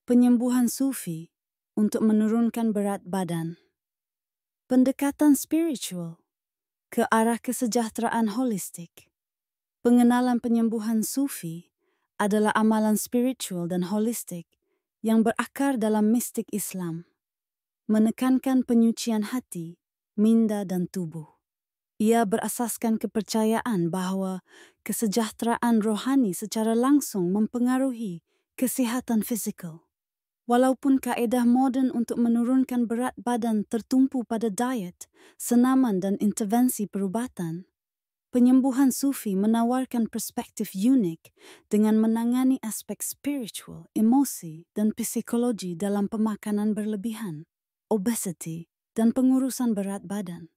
Penyembuhan sufi untuk menurunkan berat badan. Pendekatan spiritual ke arah kesejahteraan holistik. Pengenalan penyembuhan sufi adalah amalan spiritual dan holistik yang berakar dalam mistik Islam, menekankan penyucian hati, minda dan tubuh. Ia berasaskan kepercayaan bahwa kesejahteraan rohani secara langsung mempengaruhi kesehatan fisikal. Walaupun kaedah moden untuk menurunkan berat badan tertumpu pada diet, senaman dan intervensi perubatan, penyembuhan sufi menawarkan perspektif unik dengan menangani aspek spiritual, emosi, dan psikologi dalam pemakanan berlebihan, obesity, dan pengurusan berat badan.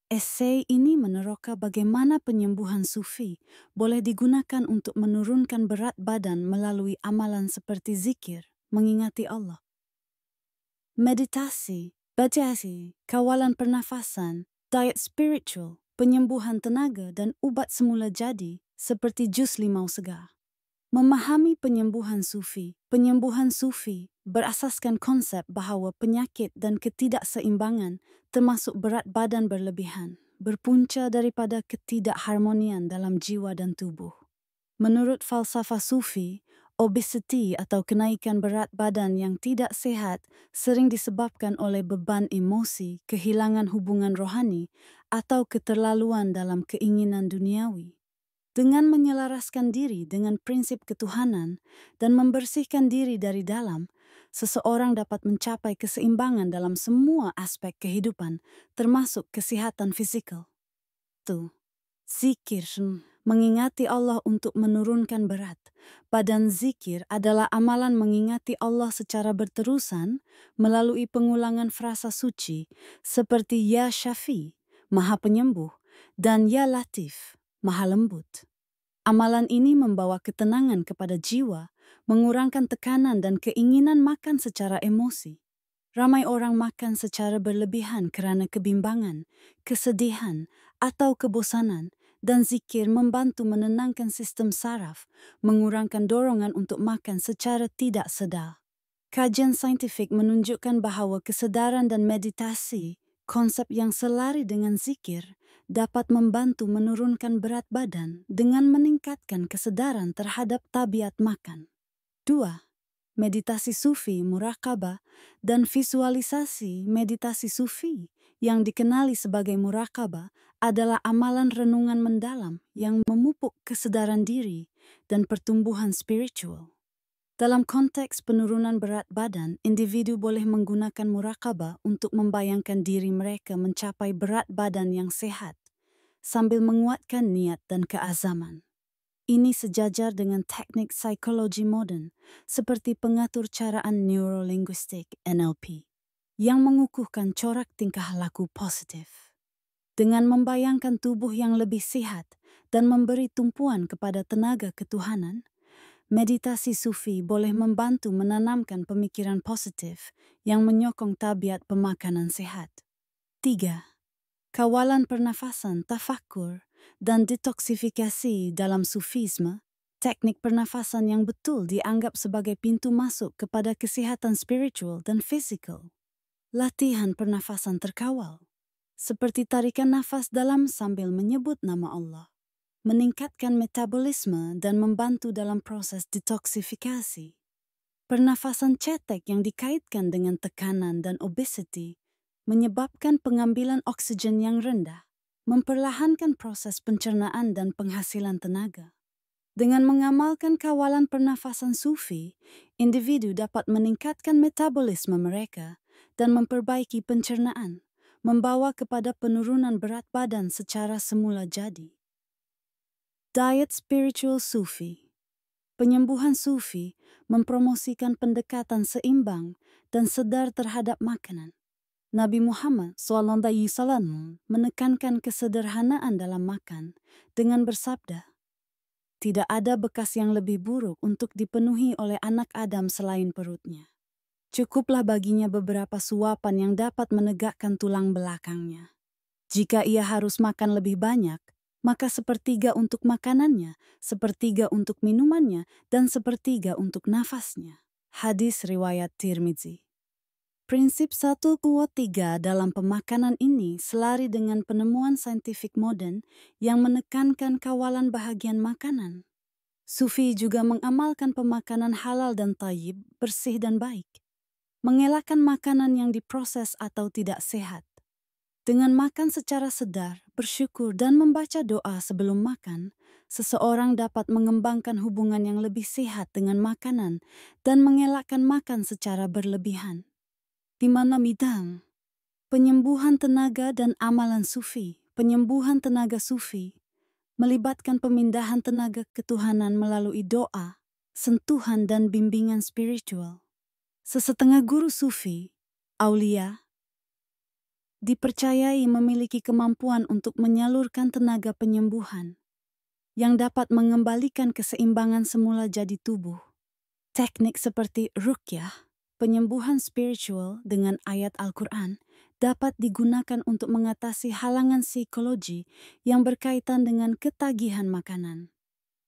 Esei ini meneroka bagaimana penyembuhan sufi boleh digunakan untuk menurunkan berat badan melalui amalan seperti zikir, mengingati Allah, meditasi, meditasi, kawalan pernafasan, diet spiritual, penyembuhan tenaga dan ubat semula jadi seperti jus limau segar. Memahami penyembuhan sufi berasaskan konsep bahwa penyakit dan ketidakseimbangan termasuk berat badan berlebihan berpunca daripada ketidakharmonian dalam jiwa dan tubuh. Menurut falsafah sufi, obesity atau kenaikan berat badan yang tidak sehat sering disebabkan oleh beban emosi, kehilangan hubungan rohani, atau keterlaluan dalam keinginan duniawi. Dengan menyelaraskan diri dengan prinsip ketuhanan dan membersihkan diri dari dalam, seseorang dapat mencapai keseimbangan dalam semua aspek kehidupan, termasuk kesehatan fisikal. Zikir, mengingati Allah untuk menurunkan berat badan. Zikir adalah amalan mengingati Allah secara berterusan melalui pengulangan frasa suci seperti Ya Syafi, Maha Penyembuh, dan Ya Latif, Maha Lembut. Amalan ini membawa ketenangan kepada jiwa, mengurangkan tekanan dan keinginan makan secara emosi. Ramai orang makan secara berlebihan kerana kebimbangan, kesedihan, atau kebosanan, dan zikir membantu menenangkan sistem saraf, mengurangkan dorongan untuk makan secara tidak sedar. Kajian saintifik menunjukkan bahawa kesedaran dan meditasi, konsep yang selari dengan zikir, dapat membantu menurunkan berat badan dengan meningkatkan kesedaran terhadap tabiat makan. 2. Meditasi sufi, muraqabah, dan visualisasi. Meditasi sufi yang dikenali sebagai muraqabah adalah amalan renungan mendalam yang memupuk kesedaran diri dan pertumbuhan spiritual. Dalam konteks penurunan berat badan, individu boleh menggunakan muraqabah untuk membayangkan diri mereka mencapai berat badan yang sehat sambil menguatkan niat dan keazaman. Ini sejajar dengan teknik psikologi moden seperti pengatur caraan neurolinguistik NLP yang mengukuhkan corak tingkah laku positif. Dengan membayangkan tubuh yang lebih sehat dan memberi tumpuan kepada tenaga ketuhanan, meditasi sufi boleh membantu menanamkan pemikiran positif yang menyokong tabiat pemakanan sehat. 3. Kawalan pernafasan, tafakur, dan detoksifikasi. Dalam sufisme, teknik pernafasan yang betul dianggap sebagai pintu masuk kepada kesehatan spiritual dan fisikal. Latihan pernafasan terkawal, seperti tarikan nafas dalam sambil menyebut nama Allah, meningkatkan metabolisme dan membantu dalam proses detoksifikasi. Pernafasan cetek yang dikaitkan dengan tekanan dan obesity menyebabkan pengambilan oksigen yang rendah, memperlahankan proses pencernaan dan penghasilan tenaga. Dengan mengamalkan kawalan pernafasan sufi, individu dapat meningkatkan metabolisme mereka dan memperbaiki pencernaan, membawa kepada penurunan berat badan secara semula jadi. Diet spiritual sufi. Penyembuhan sufi mempromosikan pendekatan seimbang dan sedar terhadap makanan. Nabi Muhammad SAW menekankan kesederhanaan dalam makan dengan bersabda, "Tidak ada bekas yang lebih buruk untuk dipenuhi oleh anak Adam selain perutnya. Cukuplah baginya beberapa suapan yang dapat menegakkan tulang belakangnya. Jika ia harus makan lebih banyak, maka sepertiga untuk makanannya, sepertiga untuk minumannya, dan sepertiga untuk nafasnya." Hadis riwayat Tirmizi. Prinsip 1, 2, 3 dalam pemakanan ini selari dengan penemuan saintifik modern yang menekankan kawalan bahagian makanan. Sufi juga mengamalkan pemakanan halal dan thayyib, bersih dan baik. Mengelakkan makanan yang diproses atau tidak sehat. Dengan makan secara sedar, bersyukur dan membaca doa sebelum makan, seseorang dapat mengembangkan hubungan yang lebih sehat dengan makanan dan mengelakkan makan secara berlebihan. Di mana midang, penyembuhan tenaga dan amalan sufi. Penyembuhan tenaga sufi melibatkan pemindahan tenaga ketuhanan melalui doa, sentuhan dan bimbingan spiritual. Sesetengah guru sufi, aulia, dipercayai memiliki kemampuan untuk menyalurkan tenaga penyembuhan yang dapat mengembalikan keseimbangan semula jadi tubuh. Teknik seperti ruqyah, penyembuhan spiritual dengan ayat Al-Quran, dapat digunakan untuk mengatasi halangan psikologi yang berkaitan dengan ketagihan makanan.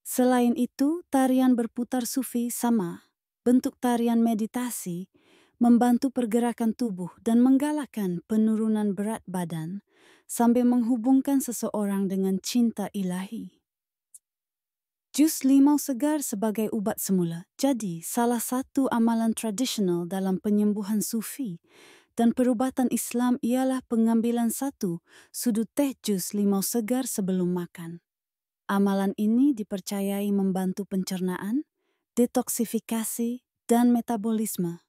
Selain itu, tarian berputar sufi sama, bentuk tarian meditasi, membantu pergerakan tubuh dan menggalakkan penurunan berat badan sambil menghubungkan seseorang dengan cinta ilahi. Jus limau segar sebagai ubat semula jadi salah satu amalan tradisional dalam penyembuhan sufi, dan perubatan Islam ialah pengambilan 1 sudut teh jus limau segar sebelum makan. Amalan ini dipercayai membantu pencernaan, detoksifikasi, dan metabolisme.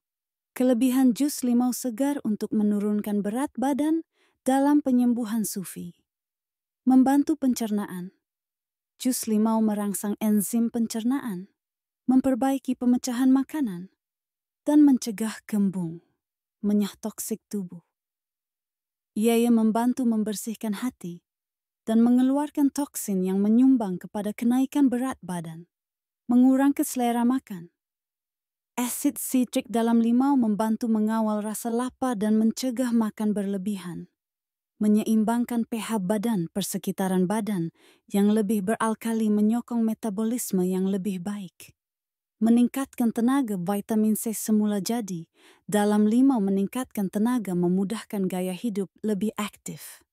Kelebihan jus limau segar untuk menurunkan berat badan dalam penyembuhan sufi. Membantu pencernaan. Jus limau merangsang enzim pencernaan, memperbaiki pemecahan makanan, dan mencegah kembung, menyah toksik tubuh. Ia membantu membersihkan hati dan mengeluarkan toksin yang menyumbang kepada kenaikan berat badan, mengurangi selera makan. Asid sitrik dalam limau membantu mengawal rasa lapar dan mencegah makan berlebihan. Menyeimbangkan pH badan persekitaran badan yang lebih beralkali menyokong metabolisme yang lebih baik. Meningkatkan tenaga vitamin C semula jadi, dalam limau meningkatkan tenaga memudahkan gaya hidup lebih aktif.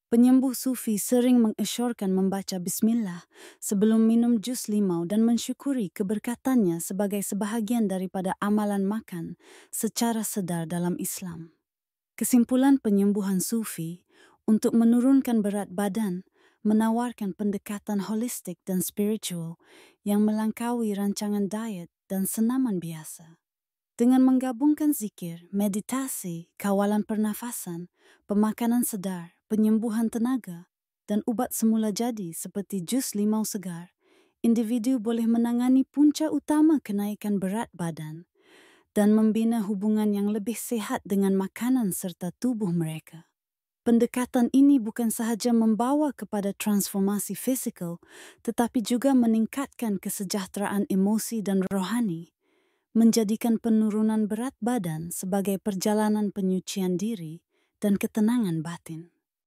Penyembuh sufi sering mengesyorkan membaca bismillah sebelum minum jus limau dan mensyukuri keberkatannya sebagai sebahagian daripada amalan makan secara sedar dalam Islam. Kesimpulan penyembuhan sufi untuk menurunkan berat badan menawarkan pendekatan holistik dan spiritual yang melangkaui rancangan diet dan senaman biasa. Dengan menggabungkan zikir, meditasi, kawalan pernafasan, pemakanan sedar, penyembuhan tenaga, dan ubat semula jadi seperti jus limau segar, individu boleh menangani punca utama kenaikan berat badan dan membina hubungan yang lebih sehat dengan makanan serta tubuh mereka. Pendekatan ini bukan sahaja membawa kepada transformasi fisikal, tetapi juga meningkatkan kesejahteraan emosi dan rohani, menjadikan penurunan berat badan sebagai perjalanan penyucian diri dan ketenangan batin.